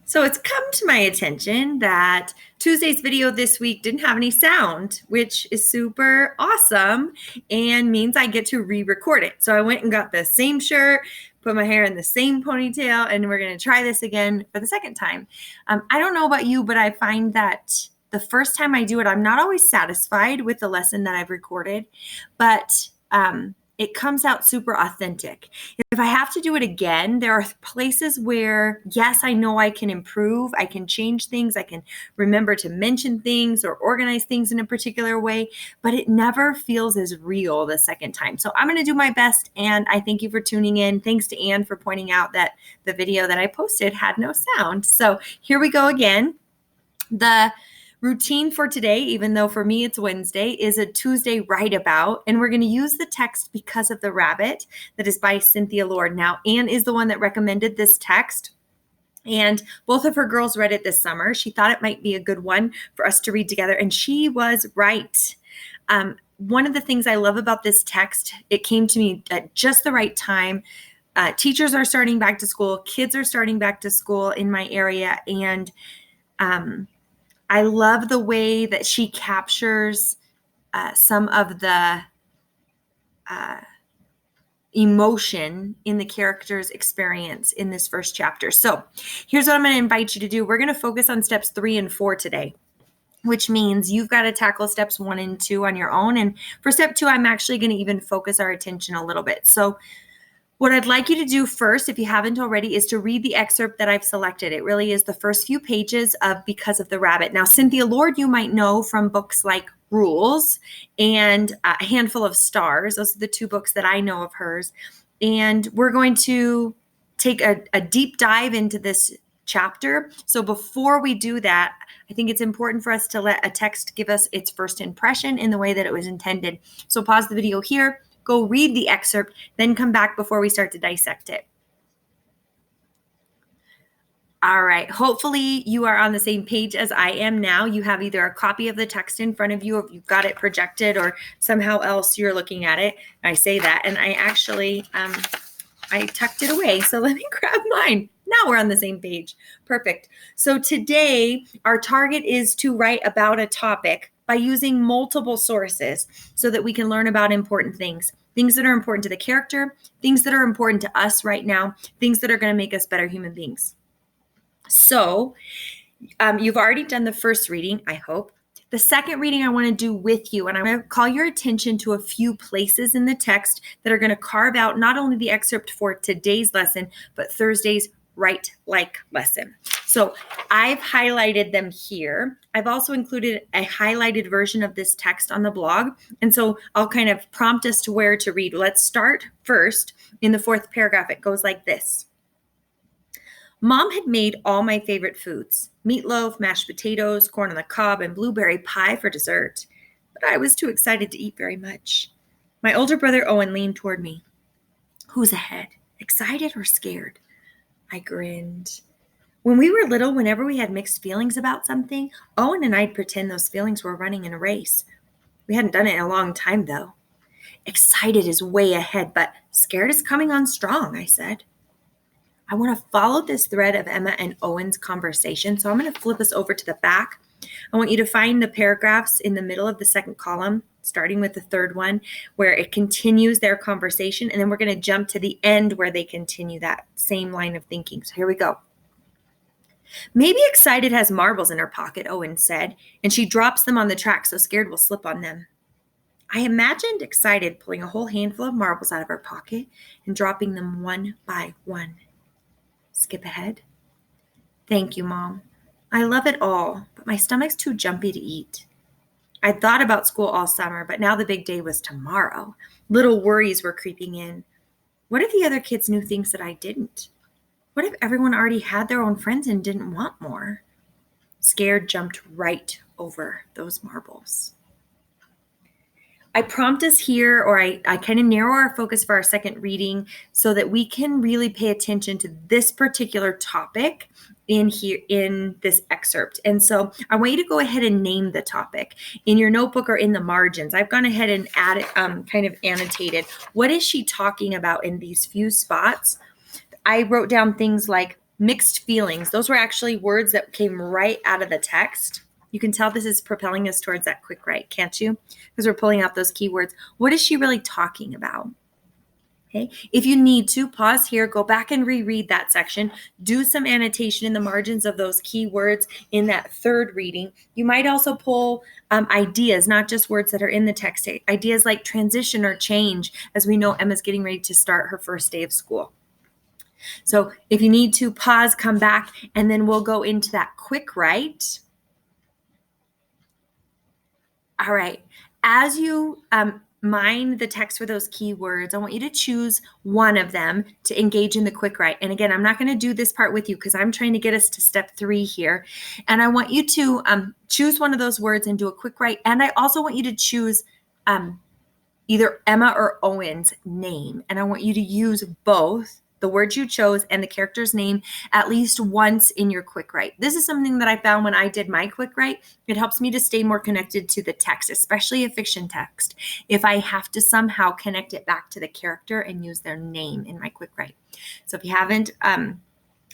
So it's come to my attention that Tuesday's video this week didn't have any sound, which is super awesome and means I get to re-record it. So I went and got the same shirt, put my hair in the same ponytail, and we're going to try this again for the second time. I don't know about you, but I find that the first time I do it, I'm not always satisfied with the lesson that I've recorded, but it comes out super authentic. If I have to do it again, there are places where, yes, I know I can improve. I can change things. I can remember to mention things or organize things in a particular way, but it never feels as real the second time. So I'm going to do my best, and I thank you for tuning in. Thanks to Anne for pointing out that the video that I posted had no sound. So here we go again. The routine for today, even though for me it's Wednesday, is a Tuesday write about, and we're going to use the text Because of the Rabbit that is by Cynthia Lord. Now, Anne is the one that recommended this text, and both of her girls read it this summer. She thought it might be a good one for us to read together, and she was right. One of the things I love about this text, it came to me at just the right time. Teachers are starting back to school. Kids are starting back to school in my area, and I love the way that she captures some of the emotion in the character's experience in this first chapter. So here's what I'm going to invite you to do. We're going to focus on steps 3 and 4 today, which means you've got to tackle steps 1 and 2 on your own. And for step 2, I'm actually going to even focus our attention a little bit. So what I'd like you to do first, if you haven't already, is to read the excerpt that I've selected. It really is the first few pages of Because of the Rabbit. Now, Cynthia Lord, you might know from books like Rules and A Handful of Stars. Those are the 2 books that I know of hers. And we're going to take a deep dive into this chapter. So before we do that, I think it's important for us to let a text give us its first impression in the way that it was intended. So pause the video here. Go read the excerpt, then come back before we start to dissect it. All right, hopefully you are on the same page as I am now. You have either a copy of the text in front of you, or you've got it projected, or somehow else you're looking at it. I say that, and I actually, I tucked it away, so let me grab mine. Now we're on the same page. Perfect. So today, our target is to write about a topic by using multiple sources so that we can learn about important things that are important to the character, things that are important to us right now, things that are going to make us better human beings. So you've already done the first reading, I hope. The second reading I want to do with you, and I'm going to call your attention to a few places in the text that are going to carve out not only the excerpt for today's lesson, but Thursday's Write Like lesson. So I've highlighted them here. I've also included a highlighted version of this text on the blog. And so I'll kind of prompt us to where to read. Let's start first in the 4th paragraph. It goes like this. Mom had made all my favorite foods, meatloaf, mashed potatoes, corn on the cob, and blueberry pie for dessert. But I was too excited to eat very much. My older brother Owen leaned toward me. Who's ahead, excited or scared? I grinned. When we were little, whenever we had mixed feelings about something, Owen and I'd pretend those feelings were running in a race. We hadn't done it in a long time, though. Excited is way ahead, but scared is coming on strong, I said. I want to follow this thread of Emma and Owen's conversation, so I'm going to flip us over to the back. I want you to find the paragraphs in the middle of the second column, starting with the third one, where it continues their conversation, and then we're going to jump to the end where they continue that same line of thinking. So here we go. Maybe Excited has marbles in her pocket, Owen said, and she drops them on the track so Scared will slip on them. I imagined Excited pulling a whole handful of marbles out of her pocket and dropping them one by one. Skip ahead. Thank you, Mom. I love it all, but my stomach's too jumpy to eat. I'd thought about school all summer, but now the big day was tomorrow. Little worries were creeping in. What if the other kids knew things that I didn't? What if everyone already had their own friends and didn't want more? Scared jumped right over those marbles. I prompt us here, or I kind of narrow our focus for our second reading so that we can really pay attention to this particular topic in here in this excerpt. And so I want you to go ahead and name the topic in your notebook or in the margins. I've gone ahead and added, kind of annotated. What is she talking about in these few spots? I wrote down things like Mixed feelings. Those were actually words that came right out of the text. You can tell this is propelling us towards that quick write, can't you? Because we're pulling out those keywords. What is she really talking about? Okay. If you need to, pause here, go back and reread that section, do some annotation in the margins of those keywords in that third reading. You might also pull ideas, not just words that are in the text, ideas like transition or change, as we know Emma's getting ready to start her first day of school. So if you need to, pause, come back, and then we'll go into that quick write. All right. As you mine the text for those keywords, I want you to choose one of them to engage in the quick write. And again, I'm not going to do this part with you because I'm trying to get us to step 3 here. And I want you to choose one of those words and do a quick write. And I also want you to choose either Emma or Owen's name. And I want you to use both the words you chose and the character's name at least once in your quick write. This is something that I found when I did my quick write. It helps me to stay more connected to the text, especially a fiction text, if I have to somehow connect it back to the character and use their name in my quick write. So if you haven't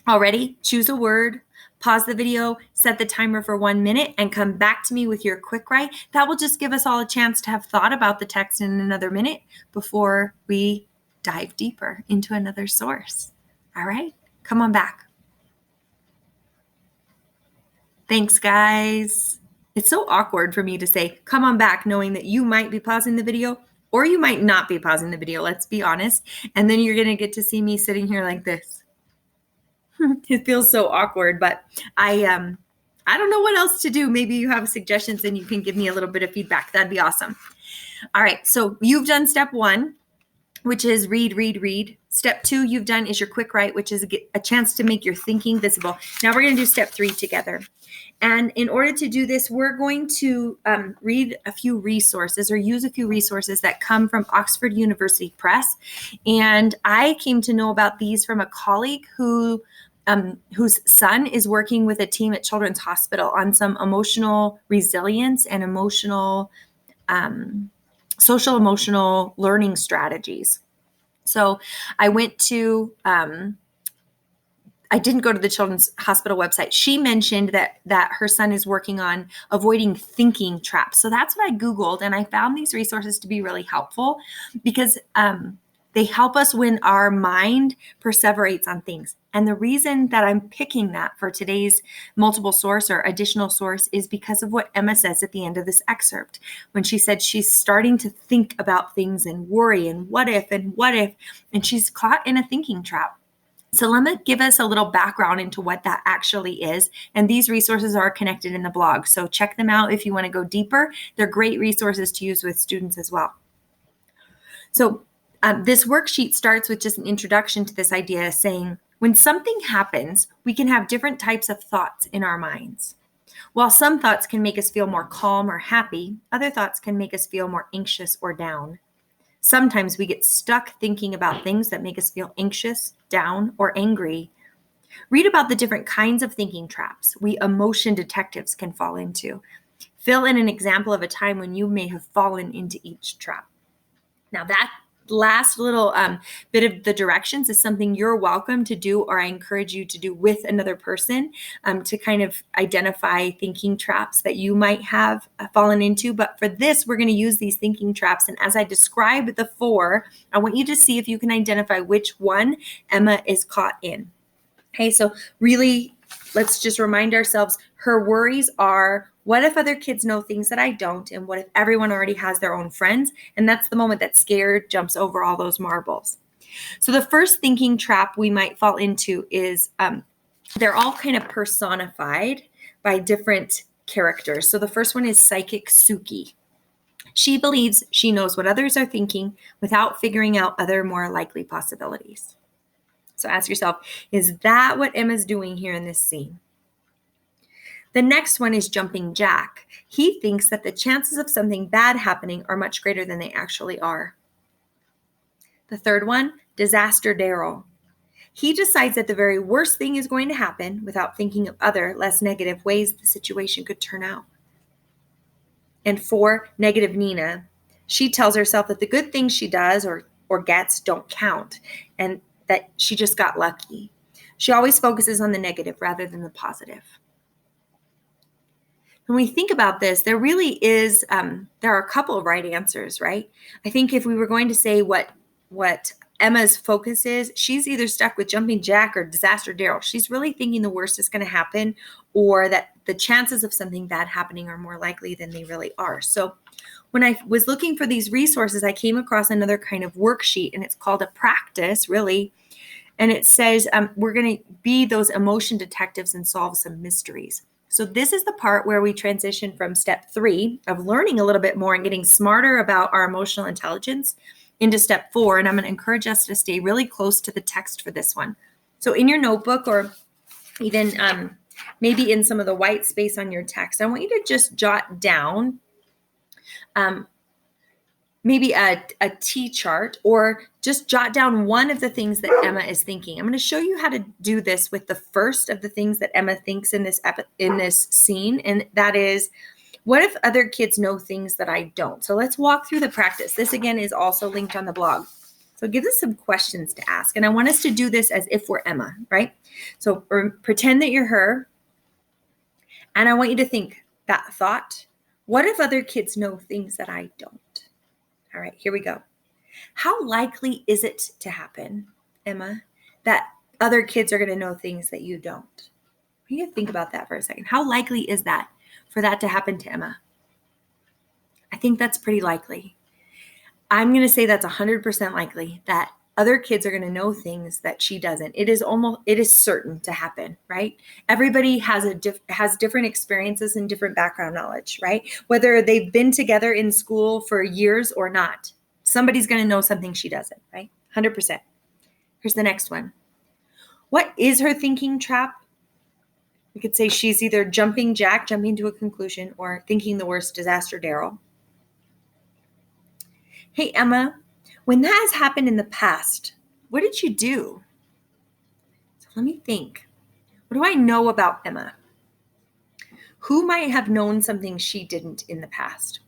already, choose a word, pause the video, set the timer for 1 minute, and come back to me with your quick write. That will just give us all a chance to have thought about the text in another minute before we dive deeper into another source. All right, come on back. Thanks, guys. It's so awkward for me to say, come on back, knowing that you might be pausing the video or you might not be pausing the video, let's be honest. And then you're going to get to see me sitting here like this. It feels so awkward, but I don't know what else to do. Maybe you have suggestions and you can give me a little bit of feedback. That'd be awesome. All right, so you've done step 1, which is read, read, read. Step 2 you've done is your quick write, which is a chance to make your thinking visible. Now we're going to do step 3 together. And in order to do this, we're going to read a few resources or use a few resources that come from Oxford University Press. And I came to know about these from a colleague whose son is working with a team at Children's Hospital on some emotional resilience and social emotional learning strategies. So I went to, I didn't go to the Children's Hospital website. She mentioned that her son is working on avoiding thinking traps. So that's what I Googled, and I found these resources to be really helpful because they help us when our mind perseverates on things. And the reason that I'm picking that for today's multiple source or additional source is because of what Emma says at the end of this excerpt, when she said she's starting to think about things and worry and what if, and she's caught in a thinking trap. So let me give us a little background into what that actually is. And these resources are connected in the blog. So check them out if you want to go deeper. They're great resources to use with students as well. So this worksheet starts with just an introduction to this idea, saying, when something happens, we can have different types of thoughts in our minds. While some thoughts can make us feel more calm or happy, other thoughts can make us feel more anxious or down. Sometimes we get stuck thinking about things that make us feel anxious, down, or angry. Read about the different kinds of thinking traps we emotion detectives can fall into. Fill in an example of a time when you may have fallen into each trap. Now that last little bit of the directions is something you're welcome to do, or I encourage you to do with another person to kind of identify thinking traps that you might have fallen into. But for this, we're going to use these thinking traps. And as I describe the 4, I want you to see if you can identify which one Emma is caught in. Okay, so really, let's just remind ourselves, her worries are, what if other kids know things that I don't? And what if everyone already has their own friends? And that's the moment that scared jumps over all those marbles. So the first thinking trap we might fall into is they're all kind of personified by different characters. So the first one is Psychic Suki. She believes she knows what others are thinking without figuring out other more likely possibilities. So ask yourself, is that what Emma's doing here in this scene? The next one is Jumping Jack. He thinks that the chances of something bad happening are much greater than they actually are. The third one, Disaster Daryl. He decides that the very worst thing is going to happen without thinking of other, less negative ways the situation could turn out. And 4, Negative Nina. She tells herself that the good things she does or gets don't count, and that she just got lucky. She always focuses on the negative rather than the positive. When we think about this, there really is, there are a couple of right answers, right? I think if we were going to say what Emma's focus is, she's either stuck with jumping Jack or disaster Daryl. She's really thinking the worst is going to happen, or that the chances of something bad happening are more likely than they really are. So when I was looking for these resources, I came across another kind of worksheet, and it's called a practice, really. And it says we're going to be those emotion detectives and solve some mysteries. So this is the part where we transition from step 3 of learning a little bit more and getting smarter about our emotional intelligence into step 4. And I'm going to encourage us to stay really close to the text for this one. So in your notebook, or even maybe in some of the white space on your text, I want you to just jot down maybe a T chart, or just jot down one of the things that Emma is thinking. I'm going to show you how to do this with the first of the things that Emma thinks in this scene, and that is, what if other kids know things that I don't? So let's walk through the practice. This again is also linked on the blog. So give us some questions to ask, and I want us to do this as if we're Emma, right? So pretend that you're her, and I want you to think that thought. What if other kids know things that I don't? All right, here we go. How likely is it to happen, Emma, that other kids are going to know things that you don't? You can think about that for a second. How likely is that for that to happen to Emma? I think that's pretty likely. I'm going to say that's 100% likely that other kids are going to know things that she doesn't. It is certain to happen, right? Everybody has different experiences and different background knowledge, right? Whether they've been together in school for years or not, somebody's going to know something she doesn't, right? 100%. Here's the next one. What is her thinking trap? We could say she's either jumping Jack, jumping to a conclusion, or thinking the worst, disaster Daryl. Hey, Emma, when that has happened in the past, what did you do? So let me think. What do I know about Emma? Who might have known something she didn't in the past?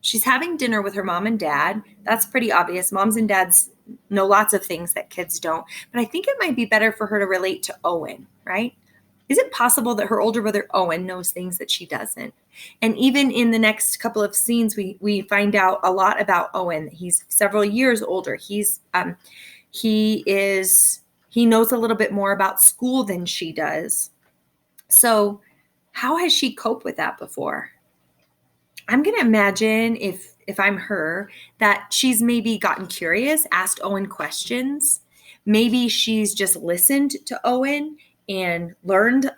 She's having dinner with her mom and dad. That's pretty obvious. Moms and dads know lots of things that kids don't. But I think it might be better for her to relate to Owen, right? Is it possible that her older brother Owen knows things that she doesn't? And even in the next couple of scenes, we find out a lot about Owen. He's several years older. He knows a little bit more about school than she does. So how has she coped with that before? I'm going to imagine, if I'm her, that she's maybe gotten curious, asked Owen questions. Maybe she's just listened to Owen and learned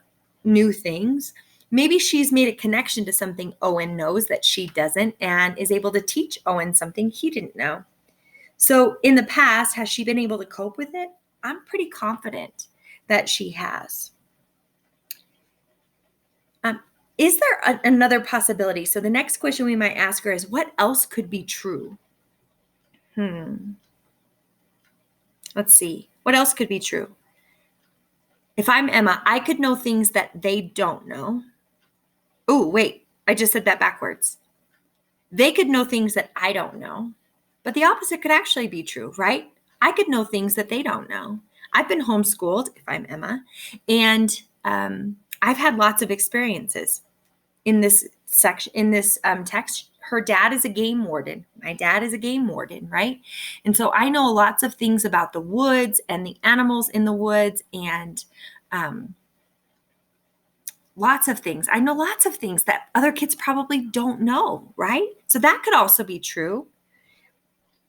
new things. Maybe she's made a connection to something Owen knows that she doesn't, and is able to teach Owen something he didn't know. So in the past, has she been able to cope with it? I'm pretty confident that she has. Is there another possibility? So the next question we might ask her is, what else could be true? Let's see. What else could be true? If I'm Emma, I could know things that they don't know. Oh, wait, I just said that backwards. They could know things that I don't know, but the opposite could actually be true, right? I could know things that they don't know. I've been homeschooled, if I'm Emma, and I've had lots of experiences in this section, in this text. Her dad is a game warden. My dad is a game warden, right? And so I know lots of things about the woods and the animals in the woods, and lots of things. I know lots of things that other kids probably don't know, right? So that could also be true.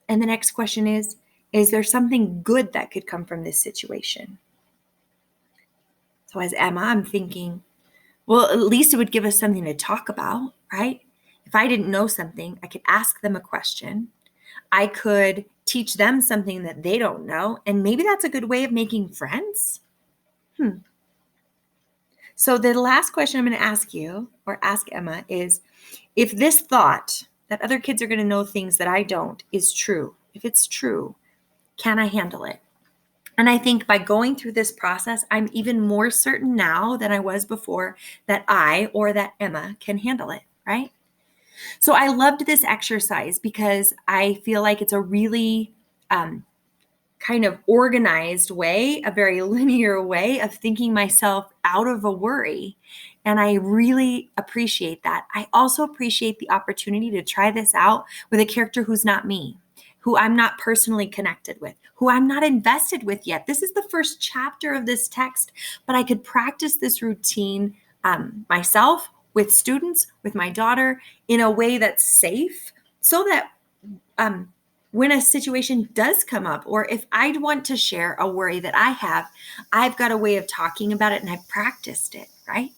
And the next question is there something good that could come from this situation? So as Emma, I'm thinking, well, at least it would give us something to talk about, right? If I didn't know something, I could ask them a question. I could teach them something that they don't know. And maybe that's a good way of making friends. So the last question I'm going to ask you, or ask Emma, is, if this thought that other kids are going to know things that I don't is true, if it's true, can I handle it? And I think by going through this process, I'm even more certain now than I was before that I, or that Emma, can handle it, right? So I loved this exercise because I feel like it's a really kind of organized way, a very linear way of thinking myself out of a worry. And I really appreciate that. I also appreciate the opportunity to try this out with a character who's not me, who I'm not personally connected with, who I'm not invested with yet. This is the first chapter of this text, but I could practice this routine myself, with students, with my daughter, in a way that's safe, so that when a situation does come up, or if I want to share a worry that I have, I've got a way of talking about it and I've practiced it, right?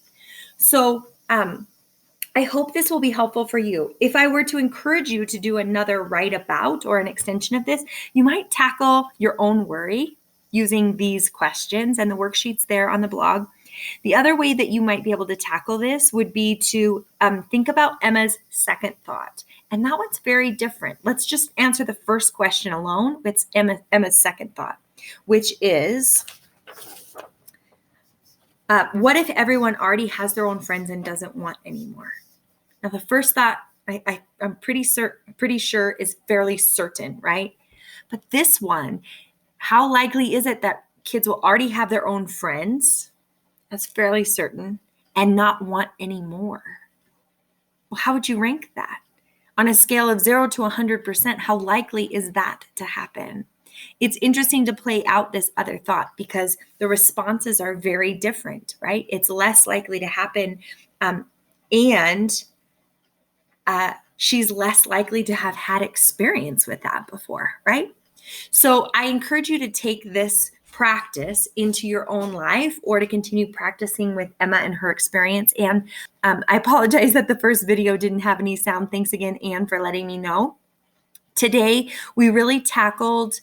So I hope this will be helpful for you. If I were to encourage you to do another write about or an extension of this, you might tackle your own worry using these questions and the worksheets there on the blog. The other way that you might be able to tackle this would be to think about Emma's second thought. And that one's very different. Let's just answer the first question alone. It's Emma's second thought, which is, what if everyone already has their own friends and doesn't want any more? Now, the first thought I'm pretty sure is fairly certain, right? But this one, how likely is it that kids will already have their own friends? That's fairly certain, and not want any more. Well, how would you rank that? On a scale of 0 to 100%, how likely is that to happen? It's interesting to play out this other thought because the responses are very different, right? It's less likely to happen, and she's less likely to have had experience with that before, right? So I encourage you to take this practice into your own life, or to continue practicing with Emma and her experience. And I apologize that the first video didn't have any sound. Thanks again, Anne, for letting me know. Today, we really tackled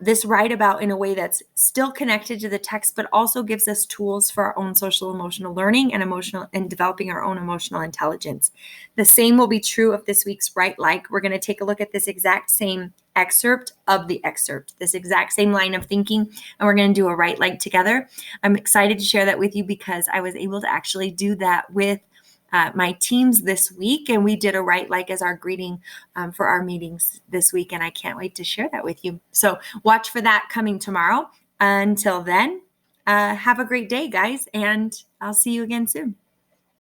this write about in a way that's still connected to the text, but also gives us tools for our own social emotional learning and developing our own emotional intelligence. The same will be true of this week's Write Like. We're going to take a look at this exact same excerpt of the excerpt, this exact same line of thinking, and we're going to do a Write Like together. I'm excited to share that with you because I was able to actually do that with my teams this week, and we did a Write Like as our greeting for our meetings this week, and I can't wait to share that with you. So watch for that coming tomorrow. Until then, have a great day, guys, and I'll see you again soon.